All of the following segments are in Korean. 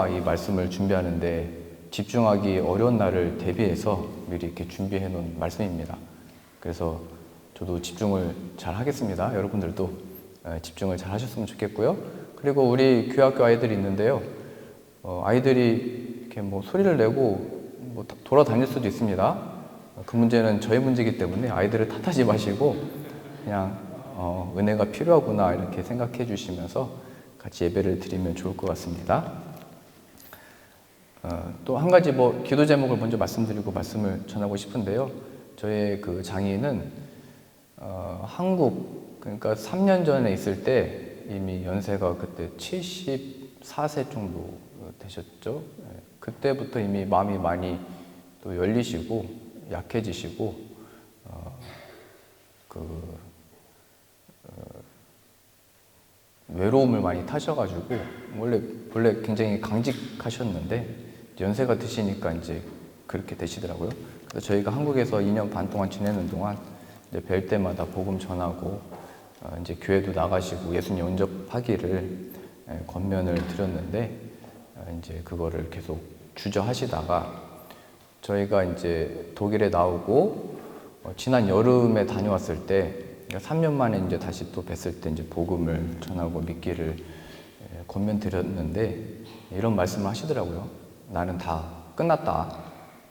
이 말씀을 준비하는데 집중하기 어려운 날을 대비해서 미리 이렇게 준비해 놓은 말씀입니다. 그래서 저도 집중을 잘 하겠습니다. 여러분들도 집중을 잘 하셨으면 좋겠고요. 그리고 우리 교회학교 아이들이 있는데요. 아이들이 이렇게 뭐 소리를 내고 뭐 돌아다닐 수도 있습니다. 그 문제는 저의 문제이기 때문에 아이들을 탓하지 마시고 그냥 은혜가 필요하구나 이렇게 생각해 주시면서 같이 예배를 드리면 좋을 것 같습니다. 또 한 가지 기도 제목을 먼저 말씀드리고 말씀을 전하고 싶은데요. 저의 그 장인은 한국, 그러니까 3년 전에 있을 때 이미 연세가 그때 74세 정도 되셨죠. 그때부터 이미 마음이 많이 또 열리시고 약해지시고 외로움을 많이 타셔가지고 원래 굉장히 강직하셨는데 연세가 드시니까 이제 그렇게 되시더라고요. 그래서 저희가 한국에서 2년 반 동안 지내는 동안 이제 뵐 때마다 복음 전하고 이제 교회도 나가시고 예수님 영접하기를 권면을 드렸는데 이제 그거를 계속 주저하시다가 저희가 이제 독일에 나오고 지난 여름에 다녀왔을 때 3년 만에 이제 다시 또 뵀을 때 이제 복음을 전하고 믿기를 권면 드렸는데 이런 말씀을 하시더라고요. 나는 다 끝났다.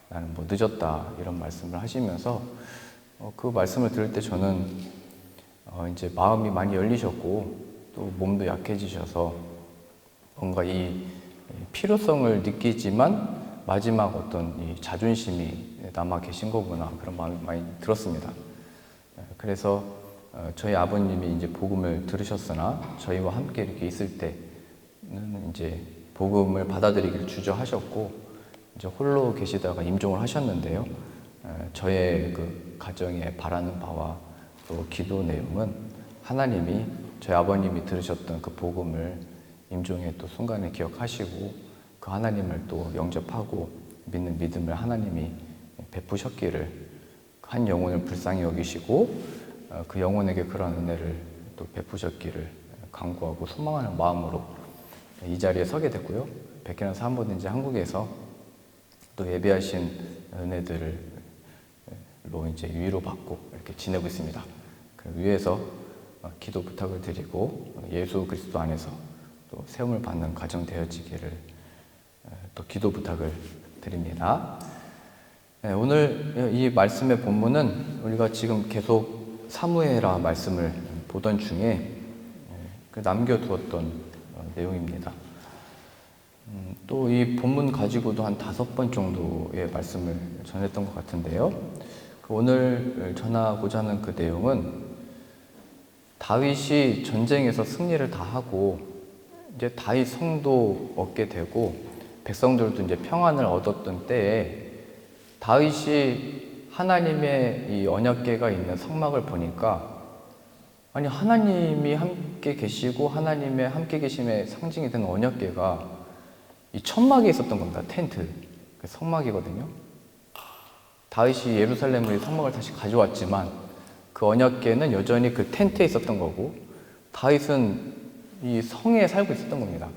나는 늦었다. 이런 말씀을 하시면서 그 말씀을 들을 때 저는 이제 마음이 많이 열리셨고 또 몸도 약해지셔서 뭔가 이 필요성을 느끼지만 마지막 어떤 이 자존심이 남아 계신 거구나 그런 마음이 많이 들었습니다. 그래서 저희 아버님이 이제 복음을 들으셨으나 저희와 함께 이렇게 있을 때는 이제 복음을 받아들이기를 주저하셨고 이제 홀로 계시다가 임종을 하셨는데요. 저의 그 가정에 바라는 바와 또 기도 내용은 하나님이 저희 아버님이 들으셨던 그 복음을 임종의 또 순간에 기억하시고 그 하나님을 또 영접하고 믿는 믿음을 하나님이 베푸셨기를 한 영혼을 불쌍히 여기시고 그 영혼에게 그런 은혜를 또 베푸셨기를 간구하고 소망하는 마음으로 이 자리에 서게 됐고요. 백현에서 한 번 이제 한국에서 또 예배하신 은혜들로 이제 위로받고 이렇게 지내고 있습니다. 그 위에서 기도 부탁을 드리고 예수 그리스도 안에서 또 세움을 받는 가정 되어지기를 또 기도 부탁을 드립니다. 오늘 이 말씀의 본문은 우리가 지금 계속 사무엘하 말씀을 보던 중에 남겨두었던 내용입니다. 또 이 본문 가지고도 한 5번 정도의 말씀을 전했던 것 같은데요. 오늘 전하고자 하는 그 내용은 다윗이 전쟁에서 승리를 다 하고 이제 다윗 성도 얻게 되고 백성들도 이제 평안을 얻었던 때에 다윗이 하나님의 이 언약궤가 있는 성막을 보니까 아니 하나님이 함께 계시고 하나님의 함께 계심의 상징이 된 언약궤가 이 천막에 있었던 겁니다. 텐트, 그 성막이거든요. 다윗이 예루살렘으로 성막을 다시 가져왔지만 그 언약궤는 여전히 그 텐트에 있었던 거고 다윗은 이 성에 살고 있었던 겁니다.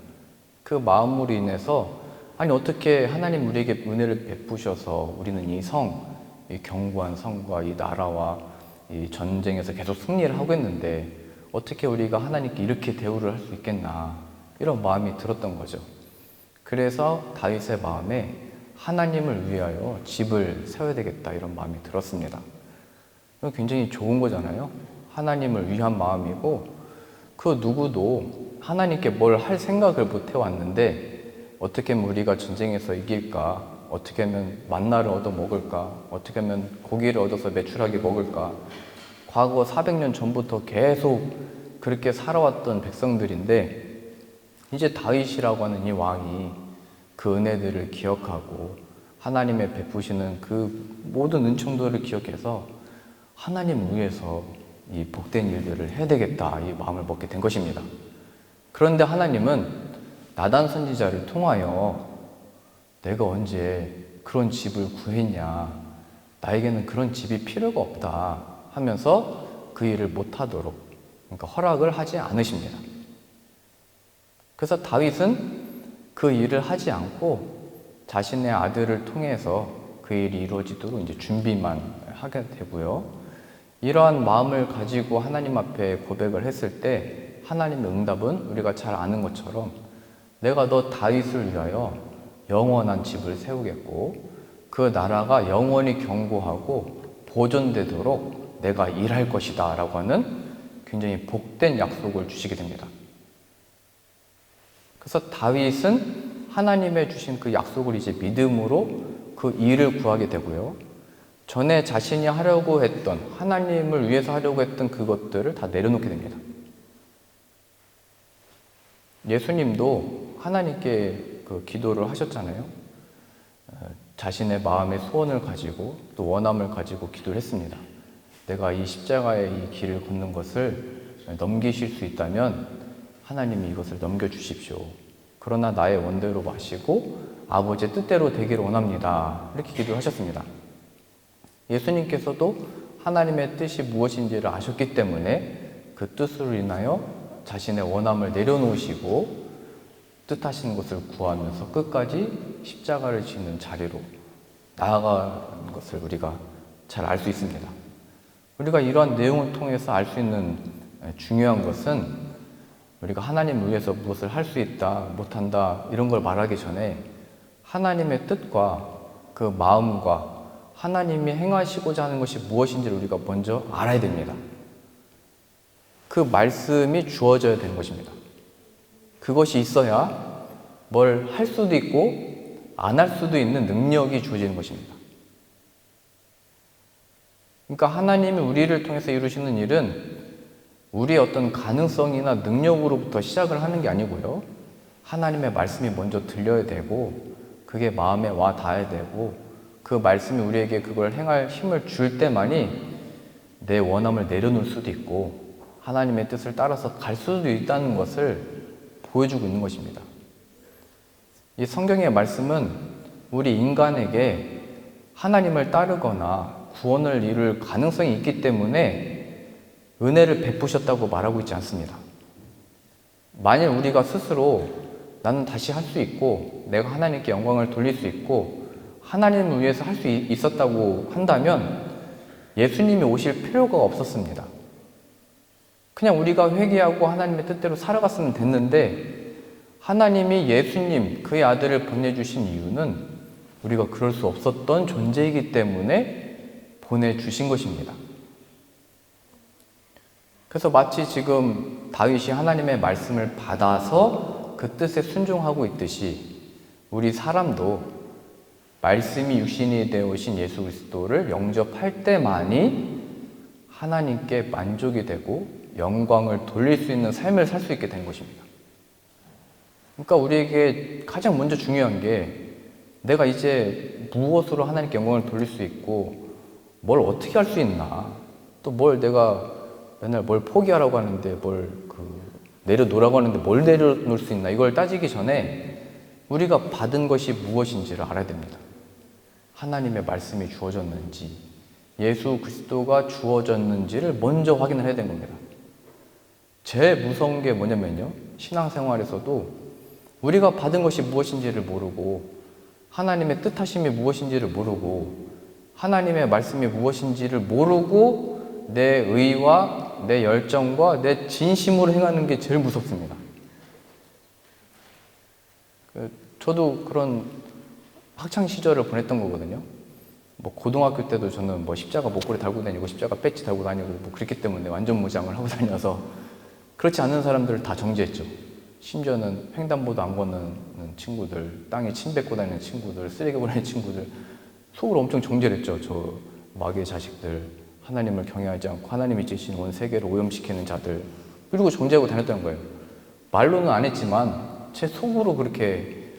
그 마음으로 인해서 아니 어떻게 하나님 우리에게 은혜를 베푸셔서 우리는 이 성, 이 견고한 성과 이 나라와 이 전쟁에서 계속 승리를 하고 있는데 어떻게 우리가 하나님께 이렇게 대우를 할 수 있겠나 이런 마음이 들었던 거죠. 그래서 다윗의 마음에 하나님을 위하여 집을 세워야 되겠다 이런 마음이 들었습니다. 이건 굉장히 좋은 거잖아요. 하나님을 위한 마음이고 그 누구도 하나님께 뭘 할 생각을 못 해왔는데 어떻게 하면 우리가 전쟁에서 이길까? 어떻게 하면 만나를 얻어 먹을까? 어떻게 하면 고기를 얻어서 매출하게 먹을까? 과거 400년 전부터 계속 그렇게 살아왔던 백성들인데 이제 다윗이라고 하는 이 왕이 그 은혜들을 기억하고 하나님의 베푸시는 그 모든 은총들을 기억해서 하나님을 위해서 이 복된 일들을 해야 되겠다 이 마음을 먹게 된 것입니다. 그런데 하나님은 나단 선지자를 통하여 내가 언제 그런 집을 구했냐, 나에게는 그런 집이 필요가 없다 하면서 그 일을 못하도록 그러니까 허락을 하지 않으십니다. 그래서 다윗은 그 일을 하지 않고 자신의 아들을 통해서 그 일이 이루어지도록 이제 준비만 하게 되고요. 이러한 마음을 가지고 하나님 앞에 고백을 했을 때 하나님의 응답은 우리가 잘 아는 것처럼 내가 너 다윗을 위하여 영원한 집을 세우겠고 그 나라가 영원히 견고하고 보존되도록 내가 일할 것이다 라고 하는 굉장히 복된 약속을 주시게 됩니다. 그래서 다윗은 하나님의 주신 그 약속을 이제 믿음으로 그 일을 구하게 되고요. 전에 자신이 하려고 했던, 하나님을 위해서 하려고 했던 그것들을 다 내려놓게 됩니다. 예수님도 하나님께 그 기도를 하셨잖아요. 자신의 마음의 소원을 가지고 또 원함을 가지고 기도를 했습니다. 내가 이 십자가의 이 길을 걷는 것을 넘기실 수 있다면 하나님이 이것을 넘겨주십시오. 그러나 나의 원대로 마시고 아버지의 뜻대로 되기를 원합니다. 이렇게 기도를 하셨습니다. 예수님께서도 하나님의 뜻이 무엇인지를 아셨기 때문에 그 뜻으로 인하여 자신의 원함을 내려놓으시고 뜻하신 것을 구하면서 끝까지 십자가를 지는 자리로 나아가는 것을 우리가 잘 알 수 있습니다. 우리가 이러한 내용을 통해서 알 수 있는 중요한 것은 우리가 하나님을 위해서 무엇을 할 수 있다, 못한다 이런 걸 말하기 전에 하나님의 뜻과 그 마음과 하나님이 행하시고자 하는 것이 무엇인지를 우리가 먼저 알아야 됩니다. 그 말씀이 주어져야 되는 것입니다. 그것이 있어야 뭘 할 수도 있고 안 할 수도 있는 능력이 주어지는 것입니다. 그러니까 하나님이 우리를 통해서 이루시는 일은 우리의 어떤 가능성이나 능력으로부터 시작을 하는 게 아니고요. 하나님의 말씀이 먼저 들려야 되고 그게 마음에 와 닿아야 되고 그 말씀이 우리에게 그걸 행할 힘을 줄 때만이 내 원함을 내려놓을 수도 있고 하나님의 뜻을 따라서 갈 수도 있다는 것을 보여주고 있는 것입니다. 이 성경의 말씀은 우리 인간에게 하나님을 따르거나 구원을 이룰 가능성이 있기 때문에 은혜를 베푸셨다고 말하고 있지 않습니다. 만일 우리가 스스로 나는 다시 할 수 있고 내가 하나님께 영광을 돌릴 수 있고 하나님을 위해서 할 수 있었다고 한다면 예수님이 오실 필요가 없었습니다. 그냥 우리가 회개하고 하나님의 뜻대로 살아갔으면 됐는데 하나님이 예수님, 그의 아들을 보내주신 이유는 우리가 그럴 수 없었던 존재이기 때문에 보내주신 것입니다. 그래서 마치 지금 다윗이 하나님의 말씀을 받아서 그 뜻에 순종하고 있듯이 우리 사람도 말씀이 육신이 되어 오신 예수 그리스도를 영접할 때만이 하나님께 만족이 되고 영광을 돌릴 수 있는 삶을 살 수 있게 된 것입니다. 그러니까 우리에게 가장 먼저 중요한 게 내가 이제 무엇으로 하나님께 영광을 돌릴 수 있고 뭘 어떻게 할 수 있나, 또 뭘 내가 맨날 뭘 포기하라고 하는데 뭘 내려놓으라고 하는데 뭘 내려놓을 수 있나, 이걸 따지기 전에 우리가 받은 것이 무엇인지를 알아야 됩니다. 하나님의 말씀이 주어졌는지 예수 그리스도가 주어졌는지를 먼저 확인을 해야 되는 겁니다. 제일 무서운 게 뭐냐면요, 신앙생활에서도 우리가 받은 것이 무엇인지를 모르고 하나님의 뜻하심이 무엇인지를 모르고 하나님의 말씀이 무엇인지를 모르고 내 의와 내 열정과 내 진심으로 행하는 게 제일 무섭습니다. 저도 그런 학창 시절을 보냈던 거거든요. 뭐 고등학교 때도 저는 뭐 십자가 목걸이 달고 다니고 십자가 배지 달고 다니고 뭐 그랬기 때문에 완전 무장을 하고 다녀서 그렇지 않은 사람들을 다 정죄했죠. 심지어는 횡단보도 안 걷는 친구들, 땅에 침 뱉고 다니는 친구들, 쓰레기 버리는 친구들 속으로 엄청 정죄를 했죠. 저 마귀의 자식들, 하나님을 경외하지 않고 하나님이 지으신 온 세계를 오염시키는 자들, 그리고 정죄하고 다녔던 거예요. 말로는 안 했지만 제 속으로 그렇게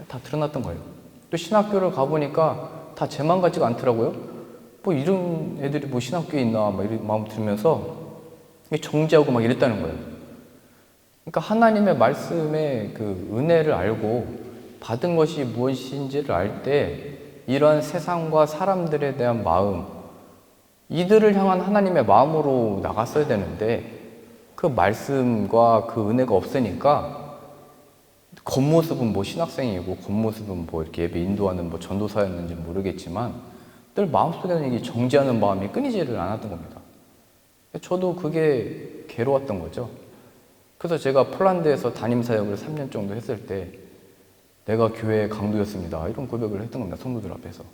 다 드러났던 거예요. 또 신학교를 가보니까 다 제 마음 같지가 않더라고요. 뭐 이런 애들이 뭐 신학교에 있나 막 이런 마음 들면서 정죄하고 막 이랬다는 거예요. 그러니까 하나님의 말씀의 그 은혜를 알고 받은 것이 무엇인지를 알 때 이런 세상과 사람들에 대한 마음, 이들을 향한 하나님의 마음으로 나갔어야 되는데 그 말씀과 그 은혜가 없으니까 겉모습은 뭐 신학생이고 겉모습은 뭐 이렇게 예배 인도하는 뭐 전도사였는지 모르겠지만 늘 마음속에는 이게 정죄하는 마음이 끊이지를 않았던 겁니다. 저도 그게 괴로웠던 거죠. 그래서 제가 폴란드에서 담임 사역을 3년 정도 했을 때 내가 교회의 강도였습니다. 이런 고백을 했던 겁니다. 성도들 앞에서.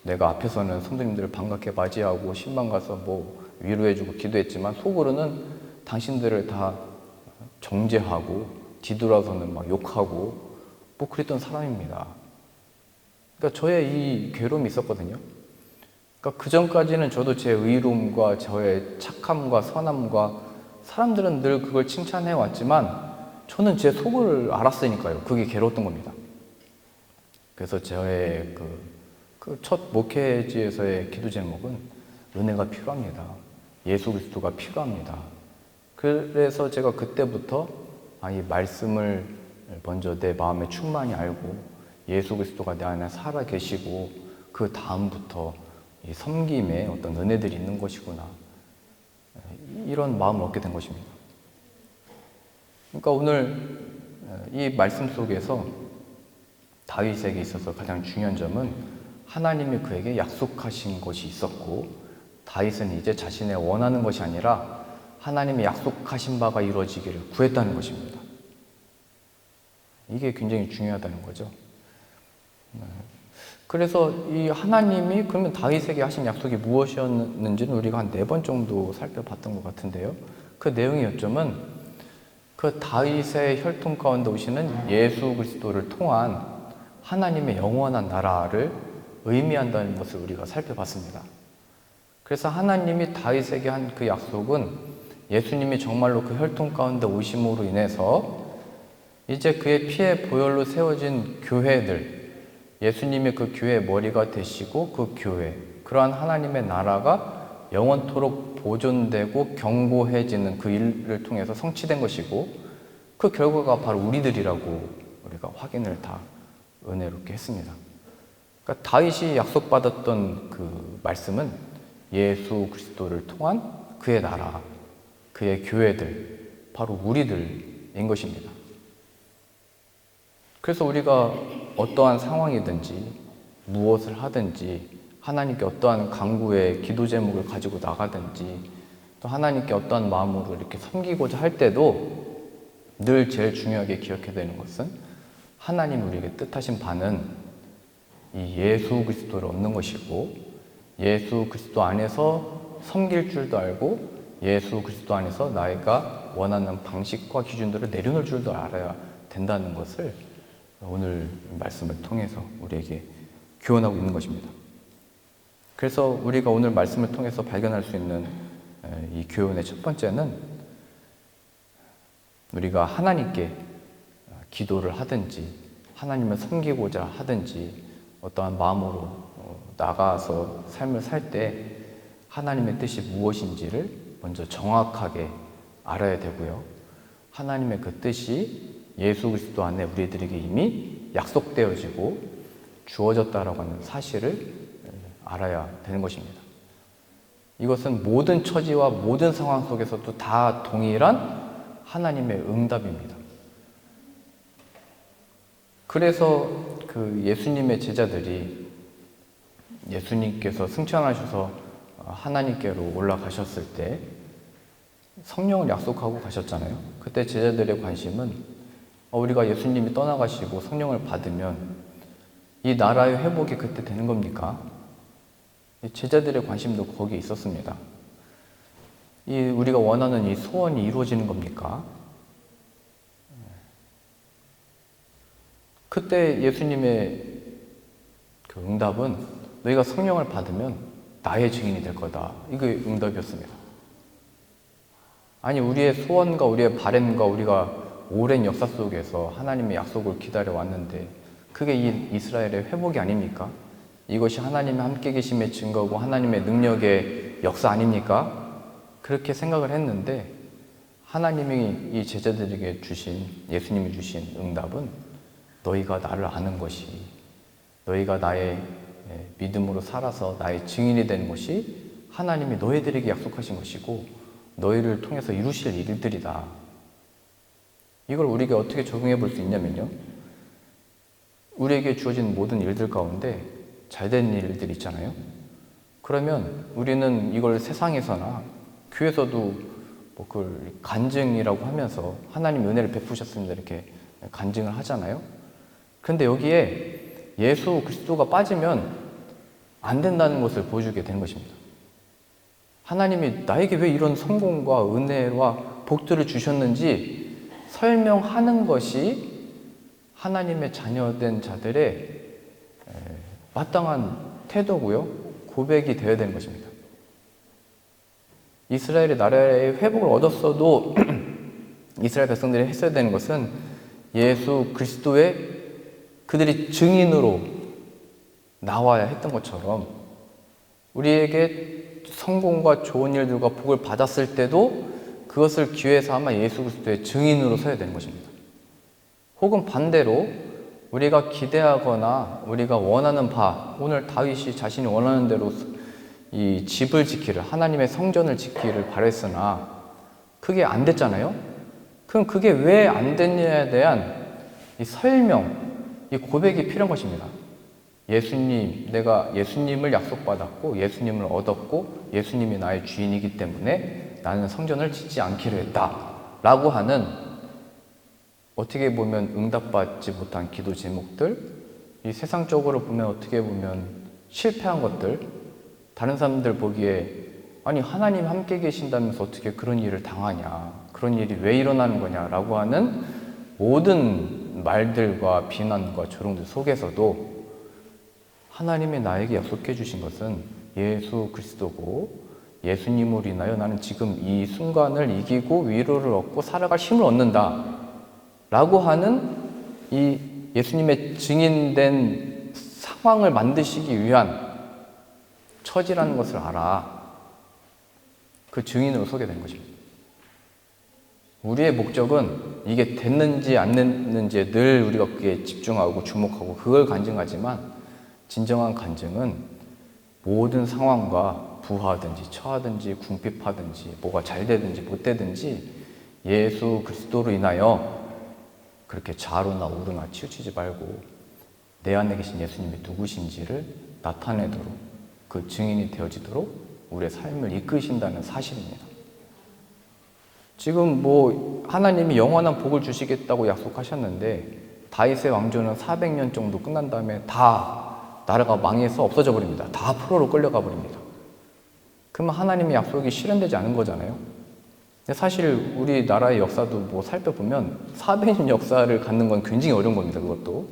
내가 앞에서는 성도님들을 반갑게 맞이하고 신방 가서 뭐 위로해주고 기도했지만 속으로는 당신들을 다 정죄하고 뒤돌아서는 막 욕하고 뭐 그랬던 사람입니다. 그러니까 저의 이 괴로움이 있었거든요. 그러니까 그 전까지는 저도 제 의로움과 저의 착함과 선함과 사람들은 늘 그걸 칭찬해 왔지만 저는 제 속을 알았으니까요. 그게 괴로웠던 겁니다. 그래서 저의 그 첫 목회지에서의 기도 제목은 은혜가 필요합니다. 예수 그리스도가 필요합니다. 그래서 제가 그때부터 이 말씀을 먼저 내 마음에 충만히 알고 예수 그리스도가 내 안에 살아 계시고 그 다음부터 이 섬김에 어떤 은혜들이 있는 것이구나. 이런 마음을 얻게 된 것입니다. 그러니까 오늘 이 말씀 속에서 다윗에게 있어서 가장 중요한 점은 하나님이 그에게 약속하신 것이 있었고 다윗은 이제 자신의 원하는 것이 아니라 하나님이 약속하신 바가 이루어지기를 구했다는 것입니다. 이게 굉장히 중요하다는 거죠. 그래서 이 하나님이 그러면 다윗에게 하신 약속이 무엇이었는지는 우리가 한 4번 정도 살펴봤던 것 같은데요. 그 내용의 요점은 그 다윗의 혈통 가운데 오시는 예수 그리스도를 통한 하나님의 영원한 나라를 의미한다는 것을 우리가 살펴봤습니다. 그래서 하나님이 다윗에게 한 그 약속은 예수님이 정말로 그 혈통 가운데 오심으로 인해서 이제 그의 피의 보혈로 세워진 교회들, 예수님이 그 교회의 머리가 되시고 그 교회, 그러한 하나님의 나라가 영원토록 보존되고 견고해지는 그 일을 통해서 성취된 것이고 그 결과가 바로 우리들이라고 우리가 확인을 다 은혜롭게 했습니다. 그러니까 다윗이 약속받았던 그 말씀은 예수 그리스도를 통한 그의 나라, 그의 교회들, 바로 우리들인 것입니다. 그래서 우리가 어떠한 상황이든지 무엇을 하든지 하나님께 어떠한 간구의 기도 제목을 가지고 나가든지 또 하나님께 어떠한 마음으로 이렇게 섬기고자 할 때도 늘 제일 중요하게 기억해야 되는 것은 하나님이 우리에게 뜻하신 바는 이 예수 그리스도를 얻는 것이고 예수 그리스도 안에서 섬길 줄도 알고 예수 그리스도 안에서 나이가 원하는 방식과 기준들을 내려놓을 줄도 알아야 된다는 것을 오늘 말씀을 통해서 우리에게 교훈하고 있는 것입니다. 그래서 우리가 오늘 말씀을 통해서 발견할 수 있는 이 교훈의 첫 번째는 우리가 하나님께 기도를 하든지 하나님을 섬기고자 하든지 어떠한 마음으로 나가서 삶을 살 때 하나님의 뜻이 무엇인지를 먼저 정확하게 알아야 되고요. 하나님의 그 뜻이 예수 그리스도 안에 우리들에게 이미 약속되어지고 주어졌다라고 하는 사실을 알아야 되는 것입니다. 이것은 모든 처지와 모든 상황 속에서도 다 동일한 하나님의 응답입니다. 그래서 그 예수님의 제자들이 예수님께서 승천하셔서 하나님께로 올라가셨을 때 성령을 약속하고 가셨잖아요. 그때 제자들의 관심은 우리가 예수님이 떠나가시고 성령을 받으면 이 나라의 회복이 그때 되는 겁니까? 제자들의 관심도 거기에 있었습니다. 우리가 원하는 이 소원이 이루어지는 겁니까? 그때 예수님의 그 응답은 너희가 성령을 받으면 나의 증인이 될 거다. 이게 응답이었습니다. 아니 우리의 소원과 우리의 바램과 우리가 오랜 역사 속에서 하나님의 약속을 기다려왔는데 그게 이 이스라엘의 회복이 아닙니까? 이것이 하나님의 함께 계심의 증거고 하나님의 능력의 역사 아닙니까? 그렇게 생각을 했는데 하나님이 이 제자들에게 주신 예수님이 주신 응답은 너희가 나를 아는 것이 너희가 나의 믿음으로 살아서 나의 증인이 되는 것이 하나님이 너희들에게 약속하신 것이고 너희를 통해서 이루실 일들이다. 이걸 우리에게 어떻게 적용해 볼 수 있냐면요. 우리에게 주어진 모든 일들 가운데 잘된 일들 있잖아요. 그러면 우리는 이걸 세상에서나 교회에서도 뭐 그걸 간증이라고 하면서 하나님 은혜를 베푸셨습니다 이렇게 간증을 하잖아요. 그런데 여기에 예수 그리스도가 빠지면 안 된다는 것을 보여주게 되는 것입니다. 하나님이 나에게 왜 이런 성공과 은혜와 복들을 주셨는지 설명하는 것이 하나님의 자녀된 자들의 마땅한 태도고요, 고백이 되어야 되는 것입니다. 이스라엘의 나라의 회복을 얻었어도 이스라엘 백성들이 했어야 되는 것은 예수 그리스도의 그들이 증인으로 나와야 했던 것처럼 우리에게 성공과 좋은 일들과 복을 받았을 때도 그것을 기회 삼아 예수 그리스도의 증인으로 서야 되는 것입니다. 혹은 반대로 우리가 기대하거나 우리가 원하는 바, 오늘 다윗이 자신이 원하는 대로 이 집을 지키를, 하나님의 성전을 지키를 바랬으나 그게 안 됐잖아요. 그럼 그게 왜 안 됐냐에 대한 이 설명, 이 고백이 필요한 것입니다. 예수님, 내가 예수님을 약속받았고 예수님을 얻었고 예수님이 나의 주인이기 때문에 나는 성전을 짓지 않기로 했다 라고 하는, 어떻게 보면 응답받지 못한 기도 제목들, 이 세상적으로 보면 어떻게 보면 실패한 것들, 다른 사람들 보기에 아니 하나님 함께 계신다면서 어떻게 그런 일을 당하냐, 그런 일이 왜 일어나는 거냐 라고 하는 모든 말들과 비난과 조롱들 속에서도 하나님이 나에게 약속해 주신 것은 예수 그리스도고, 예수님으로 인하여 나는 지금 이 순간을 이기고 위로를 얻고 살아갈 힘을 얻는다 라고 하는 이 예수님의 증인된 상황을 만드시기 위한 처지라는 것을 알아 그 증인으로 서게 된 것입니다. 우리의 목적은 이게 됐는지 안 됐는지에 늘 우리가 그게 집중하고 주목하고 그걸 간증하지만, 진정한 간증은 모든 상황과 부하든지 처하든지 궁핍하든지 뭐가 잘 되든지 못 되든지 예수 그리스도로 인하여 그렇게 좌로나 우로나 치우치지 말고 내 안에 계신 예수님이 누구신지를 나타내도록, 그 증인이 되어지도록 우리의 삶을 이끄신다는 사실입니다. 지금 뭐 하나님이 영원한 복을 주시겠다고 약속하셨는데 다윗의 왕조는 400년 정도 끝난 다음에 다 나라가 망해서 없어져 버립니다. 다 포로로 끌려가 버립니다. 그러면 하나님의 약속이 실현되지 않은 거잖아요. 근데 사실 우리나라의 역사도 뭐 살펴보면 400년 역사를 갖는 건 굉장히 어려운 겁니다. 그것도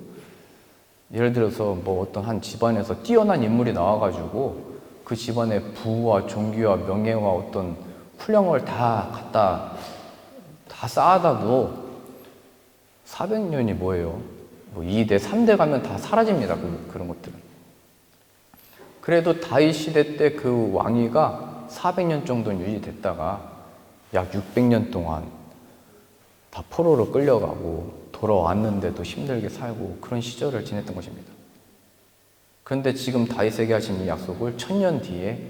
예를 들어서 뭐 어떤 한 집안에서 뛰어난 인물이 나와가지고 그 집안의 부와 종기와 명예와 어떤 훌륭을 다 갖다 다 쌓아다도 400년이 뭐예요? 뭐 2대, 3대 가면 다 사라집니다. 그런 것들은. 그래도 다윗 시대 때 그 왕위가 400년 정도는 유지됐다가 약 600년 동안 다 포로로 끌려가고 돌아왔는데도 힘들게 살고 그런 시절을 지냈던 것입니다. 그런데 지금 다윗에게 하신 이 약속을 1000년 뒤에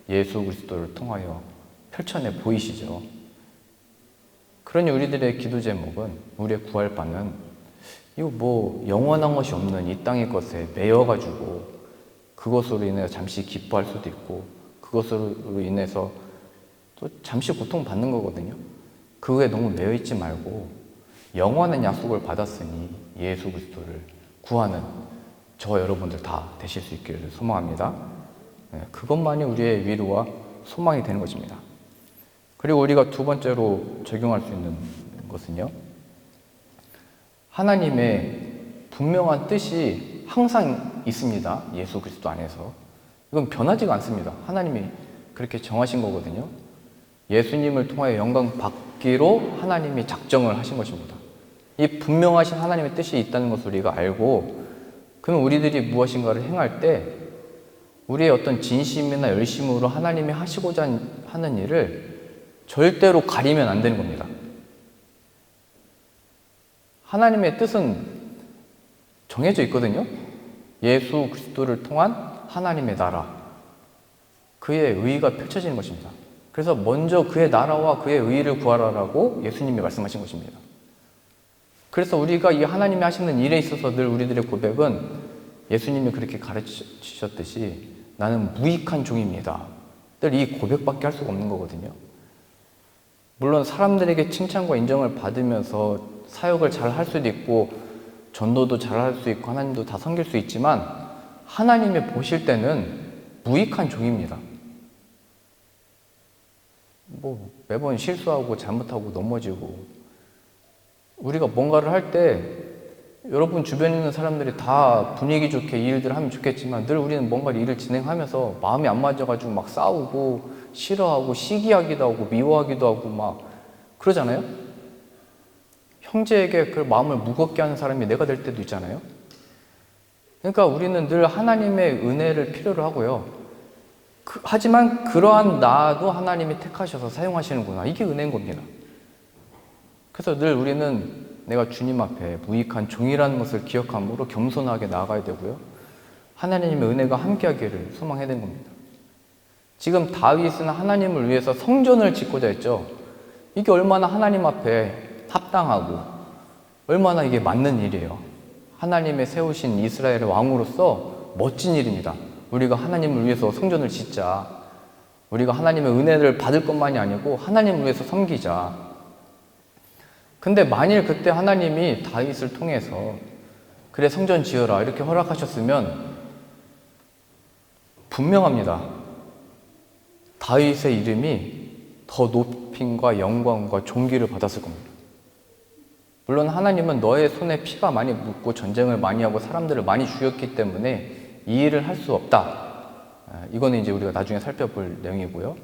예수 그리스도를 통하여 펼쳐내 보이시죠. 그러니 우리들의 기도 제목은, 우리의 구할 바는 이거 뭐 영원한 것이 없는 이 땅의 것에 매여가지고 그것으로 인해서 잠시 기뻐할 수도 있고 그것으로 인해서 또 잠시 고통받는 거거든요. 그거에 너무 매여있지 말고 영원한 약속을 받았으니 예수 그리스도를 구하는 저 여러분들 다 되실 수 있기를 소망합니다. 그것만이 우리의 위로와 소망이 되는 것입니다. 그리고 우리가 두 번째로 적용할 수 있는 것은요, 하나님의 분명한 뜻이 항상 있습니다. 예수 그리스도 안에서. 이건 변하지가 않습니다. 하나님이 그렇게 정하신 거거든요. 예수님을 통하여 영광 받기로 하나님이 작정을 하신 것입니다. 이 분명하신 하나님의 뜻이 있다는 것을 우리가 알고, 그러면 우리들이 무엇인가를 행할 때 우리의 어떤 진심이나 열심으로 하나님이 하시고자 하는 일을 절대로 가리면 안 되는 겁니다. 하나님의 뜻은 정해져 있거든요. 예수 그리스도를 통한 하나님의 나라, 그의 의가 펼쳐지는 것입니다. 그래서 먼저 그의 나라와 그의 의를 구하라라고 예수님이 말씀하신 것입니다. 그래서 우리가 이 하나님이 하시는 일에 있어서 늘 우리들의 고백은 예수님이 그렇게 가르치셨듯이 나는 무익한 종입니다. 늘 이 고백밖에 할 수가 없는 거거든요. 물론 사람들에게 칭찬과 인정을 받으면서 사역을 잘 할 수도 있고 전도도 잘 할 수 있고 하나님도 다 섬길 수 있지만 하나님이 보실 때는 무익한 종입니다. 뭐 매번 실수하고 잘못하고 넘어지고 우리가 뭔가를 할 때 여러분 주변에 있는 사람들이 다 분위기 좋게 이 일들을 하면 좋겠지만 늘 우리는 뭔가 일을 진행하면서 마음이 안 맞아가지고 막 싸우고 싫어하고 시기하기도 하고 미워하기도 하고 막 그러잖아요? 형제에게 그 마음을 무겁게 하는 사람이 내가 될 때도 있잖아요? 그러니까 우리는 늘 하나님의 은혜를 필요로 하고요. 하지만 그러한 나도 하나님이 택하셔서 사용하시는구나. 이게 은혜인 겁니다. 그래서 늘 우리는 내가 주님 앞에 무익한 종이라는 것을 기억함으로 겸손하게 나아가야 되고요. 하나님의 은혜가 함께하기를 소망해야 되는 겁니다. 지금 다윗은 하나님을 위해서 성전을 짓고자 했죠. 이게 얼마나 하나님 앞에 합당하고 얼마나 이게 맞는 일이에요. 하나님의 세우신 이스라엘의 왕으로서 멋진 일입니다. 우리가 하나님을 위해서 성전을 짓자. 우리가 하나님의 은혜를 받을 것만이 아니고 하나님을 위해서 섬기자. 근데 만일 그때 하나님이 다윗을 통해서 그래 성전 지어라 이렇게 허락하셨으면 분명합니다. 다윗의 이름이 더 높임과 영광과 존귀를 받았을 겁니다. 물론 하나님은 너의 손에 피가 많이 묻고 전쟁을 많이 하고 사람들을 많이 죽였기 때문에 이 일을 할 수 없다. 이거는 이제 우리가 나중에 살펴볼 내용이고요.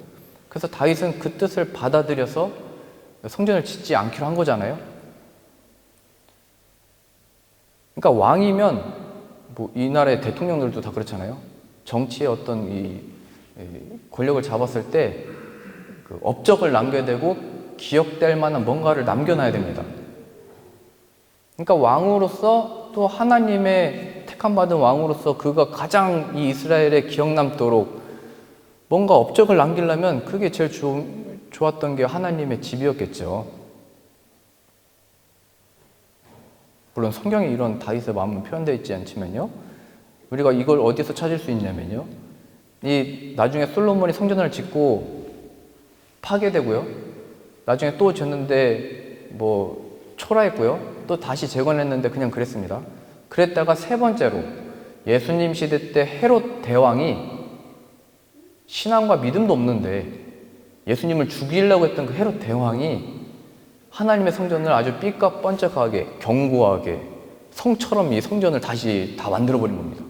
그래서 다윗은 그 뜻을 받아들여서 성전을 짓지 않기로 한 거잖아요. 그러니까 왕이면 뭐 이 나라의 대통령들도 다 그렇잖아요. 정치의 어떤 이 권력을 잡았을 때 그 업적을 남겨야 되고 기억될 만한 뭔가를 남겨놔야 됩니다. 그러니까 왕으로서 또 하나님의 택함받은 왕으로서 그가 가장 이 이스라엘에 기억 남도록 뭔가 업적을 남기려면 그게 제일 좋았던 게 하나님의 집이었겠죠. 물론 성경에 이런 다윗의 마음은 표현되어 있지 않지만요. 우리가 이걸 어디서 찾을 수 있냐면요. 이 나중에 솔로몬이 성전을 짓고 파괴되고요. 나중에 또 짓는데 뭐 초라했고요. 또 다시 재건했는데 그냥 그랬습니다. 그랬다가 세 번째로 예수님 시대 때 헤롯 대왕이 신앙과 믿음도 없는데 예수님을 죽이려고 했던 그 헤롯 대왕이 하나님의 성전을 아주 삐까뻔쩍하게 견고하게 성처럼 이 성전을 다시 다 만들어버린 겁니다.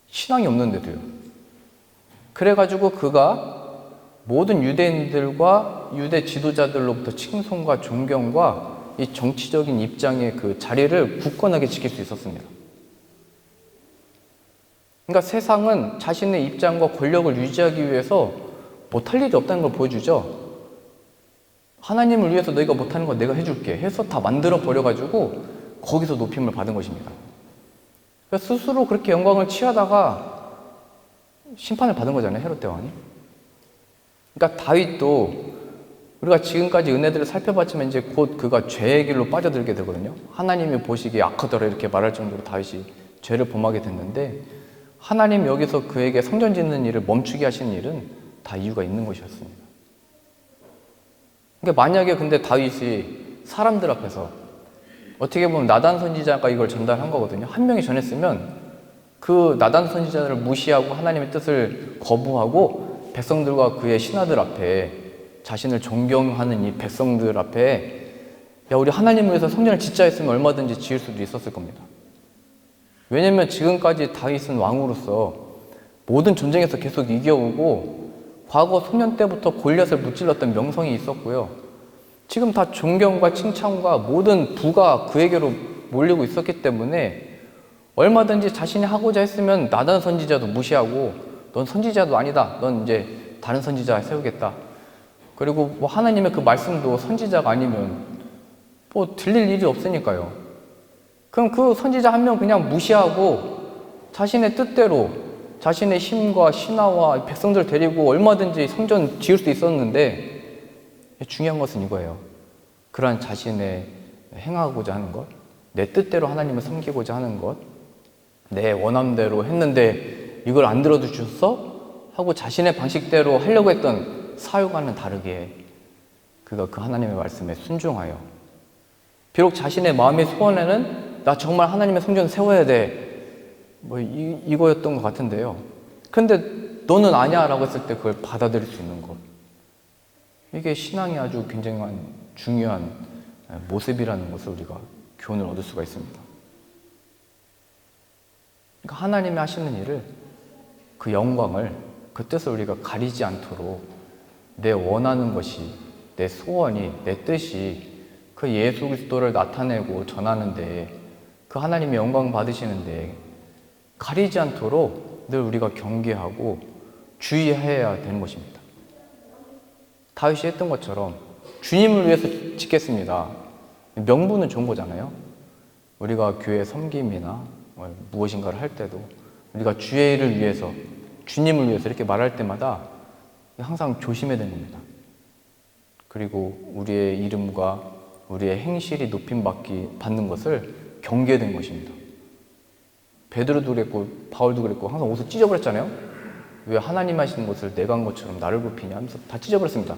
신앙이 없는데도요. 그래가지고 그가 모든 유대인들과 유대 지도자들로부터 칭송과 존경과 이 정치적인 입장의 그 자리를 굳건하게 지킬 수 있었습니다. 그러니까 세상은 자신의 입장과 권력을 유지하기 위해서 못할 일이 없다는 걸 보여주죠. 하나님을 위해서 너희가 못하는 건 내가 해줄게 해서 다 만들어 버려가지고 거기서 높임을 받은 것입니다. 그러니까 스스로 그렇게 영광을 취하다가 심판을 받은 거잖아요, 헤롯 대왕이. 그러니까 다윗도 우리가 지금까지 은혜들을 살펴봤지만 이제 곧 그가 죄의 길로 빠져들게 되거든요. 하나님이 보시기에 악하더라 이렇게 말할 정도로 다윗이 죄를 범하게 됐는데 하나님 여기서 그에게 성전 짓는 일을 멈추게 하시는 일은 다 이유가 있는 것이었습니다. 그러니까 만약에 근데 다윗이 사람들 앞에서 어떻게 보면 나단 선지자가 이걸 전달한 거거든요. 한 명이 전했으면 그 나단 선지자를 무시하고 하나님의 뜻을 거부하고 백성들과 그의 신하들 앞에 자신을 존경하는 이 백성들 앞에 야 우리 하나님을 위해서 성전을 짓자 했으면 얼마든지 지을 수도 있었을 겁니다. 왜냐면 지금까지 다윗은 왕으로서 모든 전쟁에서 계속 이겨오고 과거 소년 때부터 골리앗을 무찔렀던 명성이 있었고요. 지금 다 존경과 칭찬과 모든 부가 그에게로 몰리고 있었기 때문에 얼마든지 자신이 하고자 했으면 나단 선지자도 무시하고 넌 선지자도 아니다. 넌 이제 다른 선지자 세우겠다. 그리고 뭐 하나님의 그 말씀도 선지자가 아니면 뭐 들릴 일이 없으니까요. 그럼 그 선지자 한 명 그냥 무시하고 자신의 뜻대로 자신의 힘과 신하와 백성들 데리고 얼마든지 성전 지을 수 있었는데 중요한 것은 이거예요. 그러한 자신의 행하고자 하는 것, 내 뜻대로 하나님을 섬기고자 하는 것, 내 원함대로 했는데 이걸 안 들어주셨어? 하고 자신의 방식대로 하려고 했던 사유와는 다르게 그가 그 하나님의 말씀에 순종하여, 비록 자신의 마음의 소원에는 나 정말 하나님의 성전 세워야 돼, 이거였던 것 같은데요. 근데 너는 아니야 라고 했을 때 그걸 받아들일 수 있는 것, 이게 신앙이 아주 굉장히 중요한 모습이라는 것을 우리가 교훈을 얻을 수가 있습니다. 그러니까 하나님이 하시는 일을, 그 영광을, 그 뜻을 우리가 가리지 않도록 내 원하는 것이, 내 소원이, 내 뜻이 그 예수 그리스도를 나타내고 전하는데, 그 하나님의 영광 받으시는데 가리지 않도록 늘 우리가 경계하고 주의해야 되는 것입니다. 다윗이 했던 것처럼 주님을 위해서 짓겠습니다. 명분은 좋은 거잖아요. 우리가 교회 섬김이나 무엇인가를 할 때도 우리가 주의 일을 위해서, 주님을 위해서 이렇게 말할 때마다 항상 조심해야 되는 겁니다. 그리고 우리의 이름과 우리의 행실이 높임받는 것을 경계해야 되는 것입니다. 베드로도 그랬고 바울도 그랬고 항상 옷을 찢어버렸잖아요. 왜 하나님 하시는 것을 내가 한 것처럼 나를 굽히냐 하면서 다 찢어버렸습니다.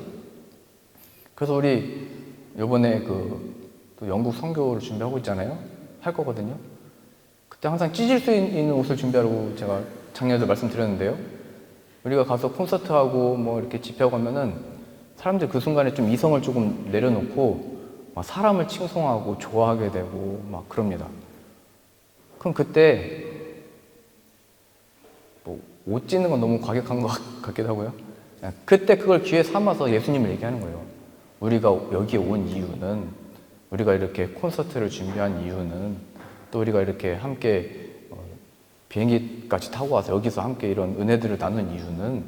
그래서 우리 이번에 또 영국 선교를 준비하고 있잖아요. 할 거거든요. 그때 항상 찢을 수 있는 옷을 준비하라고 제가 작년에도 말씀드렸는데요. 우리가 가서 콘서트하고 이렇게 집회하고 하면은 사람들 그 순간에 좀 이성을 조금 내려놓고 막 사람을 칭송하고 좋아하게 되고 막 그럽니다. 그럼 그때 옷 찢는 건 너무 과격한 것 같기도 하고요. 그때 그걸 기회 삼아서 예수님을 얘기하는 거예요. 우리가 여기에 온 이유는, 우리가 이렇게 콘서트를 준비한 이유는, 또 우리가 이렇게 함께 비행기까지 타고 와서 여기서 함께 이런 은혜들을 나눈 이유는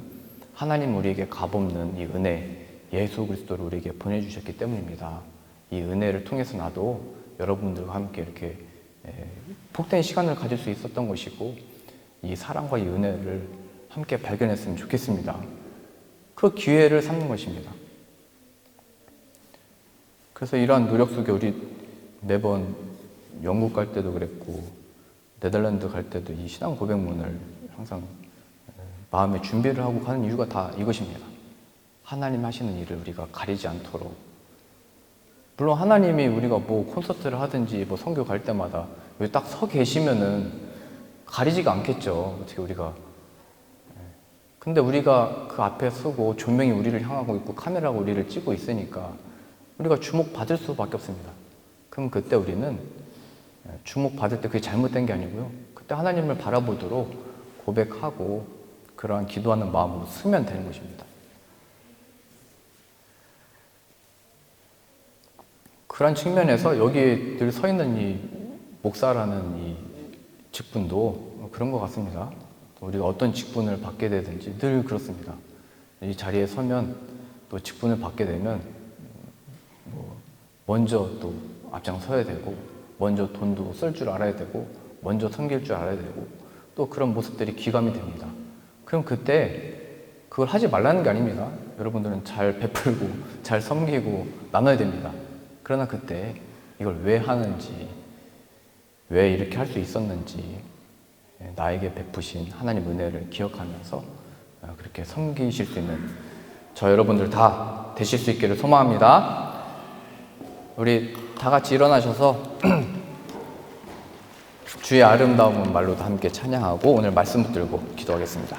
하나님 우리에게 값없는 이 은혜, 예수 그리스도를 우리에게 보내주셨기 때문입니다. 이 은혜를 통해서 나도 여러분들과 함께 이렇게 복된 시간을 가질 수 있었던 것이고, 이 사랑과 이 은혜를 함께 발견했으면 좋겠습니다. 그 기회를 삼는 것입니다. 그래서 이러한 노력 속에 우리 매번 영국 갈 때도 그랬고 네덜란드 갈 때도 이 신앙 고백문을 항상 마음에 준비를 하고 가는 이유가 다 이것입니다. 하나님 하시는 일을 우리가 가리지 않도록. 물론 하나님이 우리가 콘서트를 하든지 선교 갈 때마다 여기 딱 서 계시면은 가리지가 않겠죠. 어떻게 우리가. 근데 우리가 그 앞에 서고 조명이 우리를 향하고 있고 카메라가 우리를 찍고 있으니까 우리가 주목받을 수밖에 없습니다. 그럼 그때 우리는 주목받을 때 그게 잘못된 게 아니고요. 그때 하나님을 바라보도록 고백하고 그러한 기도하는 마음으로 쓰면 되는 것입니다. 그런 측면에서 여기 늘 서 있는 이 목사라는 이 직분도 그런 것 같습니다. 우리가 어떤 직분을 받게 되든지 늘 그렇습니다. 이 자리에 서면 또 직분을 받게 되면 먼저 또 앞장서야 되고, 먼저 돈도 쓸 줄 알아야 되고, 먼저 섬길 줄 알아야 되고, 또 그런 모습들이 귀감이 됩니다. 그럼 그때 그걸 하지 말라는 게 아닙니다. 여러분들은 잘 베풀고 잘 섬기고 나눠야 됩니다. 그러나 그때 이걸 왜 하는지, 왜 이렇게 할 수 있었는지 나에게 베푸신 하나님 은혜를 기억하면서 그렇게 섬기실 수 있는 저 여러분들 다 되실 수 있기를 소망합니다. 우리 다 같이 일어나셔서 주의 아름다운 말로도 함께 찬양하고 오늘 말씀 붙들고 기도하겠습니다.